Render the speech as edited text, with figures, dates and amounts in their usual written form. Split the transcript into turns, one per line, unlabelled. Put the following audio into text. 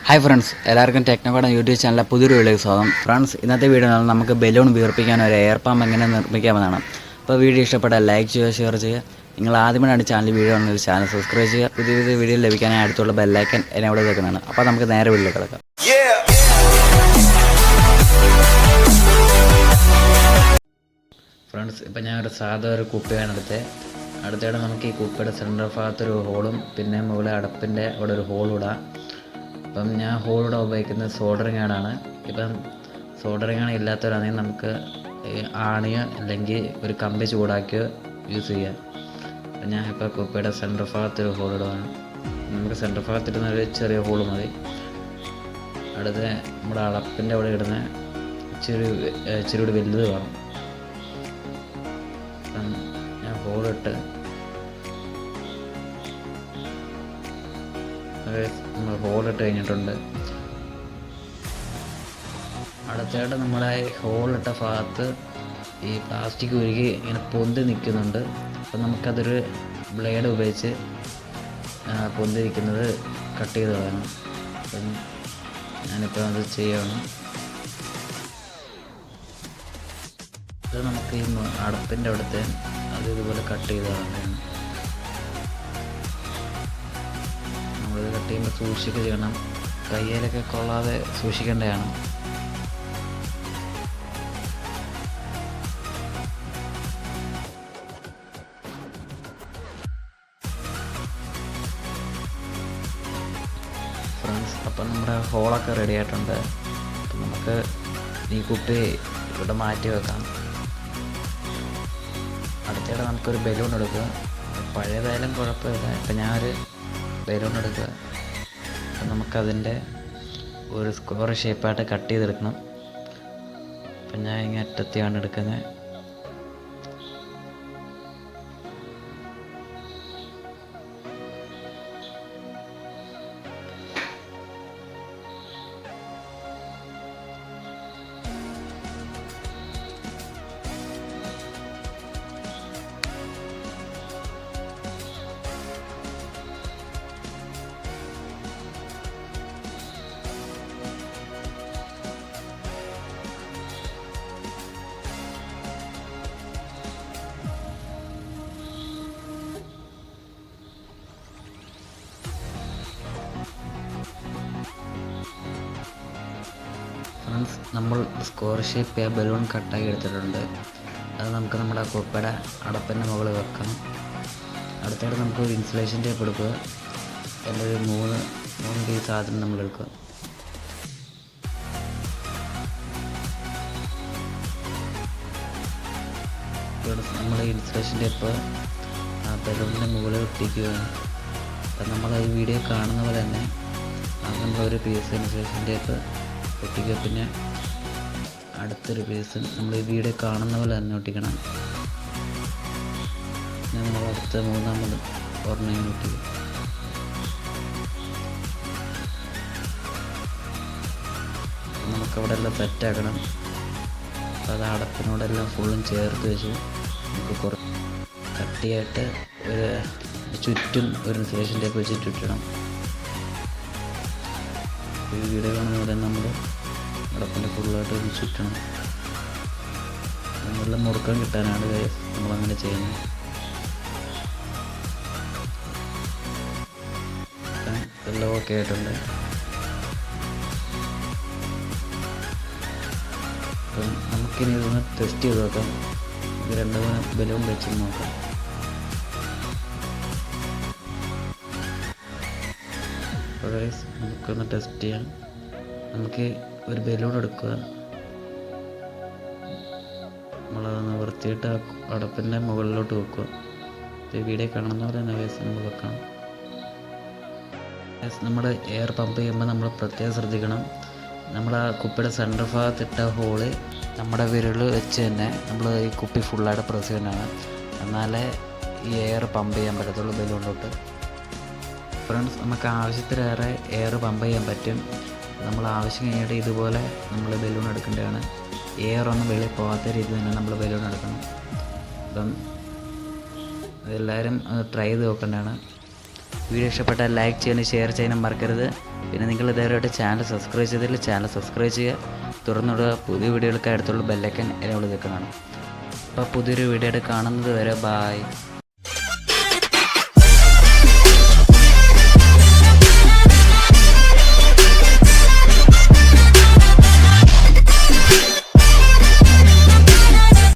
Hi friends, എല്ലാവർക്കും techno YouTube ചാനലിലെ പുതിയൊരു വീഡിയോയ്ക്ക് സ്വാഗതം. ഫ്രണ്ട്സ്, ഇന്നത്തെ വീഡിയോയിൽ നമുക്ക് ബലൂൺ വീർപ്പിക്കാൻ ഒരു എയർ പമ്പ് എങ്ങനെ നിർമ്മിക്കാമെന്നാണ്. അപ്പോൾ വീഡിയോ ഇഷ്ടപ്പെട്ടാൽ ലൈക്ക് ചെയ്യുക, ഷെയർ ചെയ്യുക. നിങ്ങൾ ആദ്യമായാണ് ചാനൽ വീഡിയോ ആണെങ്കിൽ ചാനൽ സബ്സ്ക്രൈബ് ചെയ്യുക. പുതിയ പുതിയ വീഡിയോ ലഭിക്കാനായി അടുത്തുള്ള ബെല്ലൈക്കൻ എന്നെ അവിടെ വെക്കുന്നതാണ്. അപ്പോൾ നമുക്ക് നേരെ വീഡിയോയിലേക്ക് കിടക്കാം. ഫ്രണ്ട്സ്, ഇപ്പോൾ ഞാനൊരു സാധാ ഒരു കുപ്പിയാണ് അടുത്തയുടെ നമുക്ക് ഈ കുപ്പിയുടെ സെൻറ്റർ ഭാഗത്തൊരു ഹോളും പിന്നെ മുകളിൽ അടപ്പിൻ്റെ അവിടെ ഒരു ഹോളും ഇടാം. അപ്പം ഞാൻ ഹോളിവിടെ ഉപയോഗിക്കുന്നത് സോൾഡറിങ് ആണാണ്. ഇപ്പം സോൾഡറിങ് ആണ് ഇല്ലാത്തവരാണെങ്കിൽ നമുക്ക് ആണിയോ അല്ലെങ്കിൽ ഒരു കമ്പി ചൂടാക്കിയോ യൂസ് ചെയ്യാം. അപ്പം ഞാൻ ഇപ്പോൾ കുപ്പിയുടെ സെൻറ്റർ ഭാഗത്തൊരു ഹോളിടുകയാണ്. നമുക്ക് സെൻറ്റർ ഭാഗത്തിടുന്ന ഒരു ചെറിയ ഹോള് മതി. അടുത്ത നമ്മുടെ അടപ്പിൻ്റെ അവിടെ ഇടുന്ന ഇച്ചിരി വലുത് വേണം. അപ്പം ഞാൻ ഹോളിട്ട് നമ്മൾ ഹോളിട്ട് കഴിഞ്ഞിട്ടുണ്ട്. അടുത്തായിട്ട് നമ്മളെ ഹോളിട്ട ഭാഗത്ത് ഈ പ്ലാസ്റ്റിക് ഉരുകി ഇങ്ങനെ പൊന്തി നിൽക്കുന്നുണ്ട്. അപ്പം നമുക്കതൊരു ബ്ലേഡ് ഉപയോഗിച്ച് പൊന്തി നിൽക്കുന്നത് കട്ട് ചെയ്ത് കളയണം. അപ്പം ഞാനിപ്പോൾ അത് ചെയ്യണം. ഇത് നമുക്ക് ഈ അടപ്പിൻ്റെ അവിടുത്തെ അത് ഇതുപോലെ കട്ട് ചെയ്ത് കളയണം. നമ്മളിത് കട്ട് ചെയ്യുമ്പോൾ സൂക്ഷിക്കുക ചെയ്യണം. കയ്യിലൊക്കെ കൊള്ളാതെ സൂക്ഷിക്കേണ്ടതാണ്. ഫ്രണ്ട്സ്, അപ്പം നമ്മുടെ ഹോളൊക്കെ റെഡി ആയിട്ടുണ്ട്. അപ്പം നമുക്ക് ഈ കുപ്പി ഇവിടെ മാറ്റി വെക്കാം. അടുത്തിടെ നമുക്കൊരു ബലൂൺ എടുക്കുക. പഴയതായാലും കുഴപ്പമില്ല. ഇപ്പം ഞാനൊരു ബലൂൺ എടുക്കുക. അപ്പം നമുക്കതിൻ്റെ ഒരു സ്ക്വയർ ഷേപ്പായിട്ട് കട്ട് ചെയ്തെടുക്കണം. അപ്പം ഞാൻ ഇങ്ങനെ അറ്റത്തെയാണ് എടുക്കുന്നത്. ഫ്രണ്ട്സ്, നമ്മൾ സ്ക്വയർ ഷേപ്പ് ബലൂൺ കട്ടാക്കി എടുത്തിട്ടുണ്ട്. അത് നമുക്ക് നമ്മുടെ കുപ്പയുടെ അടപ്പിൻ്റെ മുകളിൽ വെക്കാം. അടുത്തായിട്ട് നമുക്കൊരു ഇൻസുലേഷൻ ടേപ്പ് എടുക്കുക. അതിൻ്റെ ഒരു മൂന്ന് പീസ് ആദ്യം നമ്മളെടുക്കുക. നമ്മൾ ഇൻസുലേഷൻ ടേപ്പ് ആ ബലൂണിൻ്റെ മുകളിൽ ഒട്ടിക്കുകയാണ്. അപ്പം നമ്മൾ ഈ വീഡിയോ കാണുന്ന പോലെ തന്നെ നമ്മളൊരു പീസ് ഇൻസുലേഷൻ ടേപ്പ് ഒട്ടിക്കുക. പിന്നെ അടുത്തൊരു പീസ് നമ്മൾ ഈ വീഡിയോ കാണുന്ന പോലെ തന്നെ ഒട്ടിക്കണം. നമ്മൾ അടുത്ത മൂന്നാമത് ഒരെണ്ണം ഒട്ടിക്കുക. നമുക്കവിടെ എല്ലാം സെറ്റാക്കണം. അപ്പോൾ അത് അടപ്പിനോടെല്ലാം ഫുള്ളും ചേർത്ത് വെച്ച് നമുക്ക് കുറച്ച് കട്ടിയായിട്ട് ഒരു ചുറ്റും ഒരു ഇൻസുലേഷൻ ടേപ്പ് വെച്ച് ചുറ്റണം. ഈ വീഡിയോ കാണുന്ന പോലെ നമ്മൾ അടപ്പിൻ്റെ ഫുള്ളായിട്ട് ഒന്ന് ചുറ്റണം. നല്ല മുറുക്കം കിട്ടാനാണ് നമ്മളങ്ങനെ ചെയ്യുന്നത്. എല്ലാം ഓക്കെ ആയിട്ടുണ്ട്. അപ്പം നമുക്കിനി ഇതൊന്ന് ടെസ്റ്റ് ചെയ്ത് നോക്കാം. ഇത് രണ്ട് ബലൂൺ വെച്ച് നോക്കാം. നമുക്കൊന്ന് ടെസ്റ്റ് ചെയ്യാം. നമുക്ക് ഒരു ബലൂൺ എടുക്കുക. നമ്മളതൊന്ന് വൃത്തിയിട്ട് അടപ്പിൻ്റെ മുകളിലോട്ട് വെക്കുക. വീഡിയോ കാണുന്ന പോലെ തന്നെ നമ്മൾ വെക്കണം. നമ്മൾ എയർ പമ്പ് ചെയ്യുമ്പോൾ നമ്മൾ പ്രത്യേകം ശ്രദ്ധിക്കണം. നമ്മൾ ആ കുപ്പിയുടെ സെൻറ്റർ ഭാഗത്തിട്ട ഹോള് നമ്മുടെ വിരൽ വെച്ച് തന്നെ നമ്മൾ ഈ കുപ്പി ഫുള്ളായിട്ട് പ്രസ് ചെയ്യണതാണ്. എന്നാലേ ഈ എയർ പമ്പ് ചെയ്യാൻ പറ്റത്തുള്ളൂ ബലൂണിലോട്ട്. ഫ്രണ്ട്സ്, നമുക്ക് ആവശ്യത്തിലേറെ എയർ പമ്പ് ചെയ്യാൻ പറ്റും. നമ്മൾ ആവശ്യം കഴിഞ്ഞിട്ട് ഇതുപോലെ നമ്മൾ ബലൂൺ എടുക്കേണ്ടതാണ്. എയർ ഒന്നും വെളിയിൽ പോകാത്ത രീതിയിൽ തന്നെ നമ്മൾ ബലൂൺ എടുക്കണം. അപ്പം അതെല്ലാവരും ട്രൈ ചെയ്ത് നോക്കേണ്ടതാണ്. വീഡിയോ ഇഷ്ടപ്പെട്ടാൽ ലൈക്ക് ചെയ്യാനും ഷെയർ ചെയ്യാനും മറക്കരുത്. പിന്നെ നിങ്ങൾ ഇതേവരെയായിട്ട് ചാനൽ സബ്സ്ക്രൈബ് ചെയ്തില്ല, ചാനൽ സബ്സ്ക്രൈബ് ചെയ്യുക. തുറന്നുള്ള പുതിയ വീഡിയോകൾക്ക് അടുത്തുള്ള ബെല്ലൈക്കൻ എനേബിൾ ചെയ്തേക്കുന്നതാണ്. അപ്പോൾ പുതിയൊരു വീഡിയോ ആയിട്ട് കാണുന്നത് വരെ ബായ്.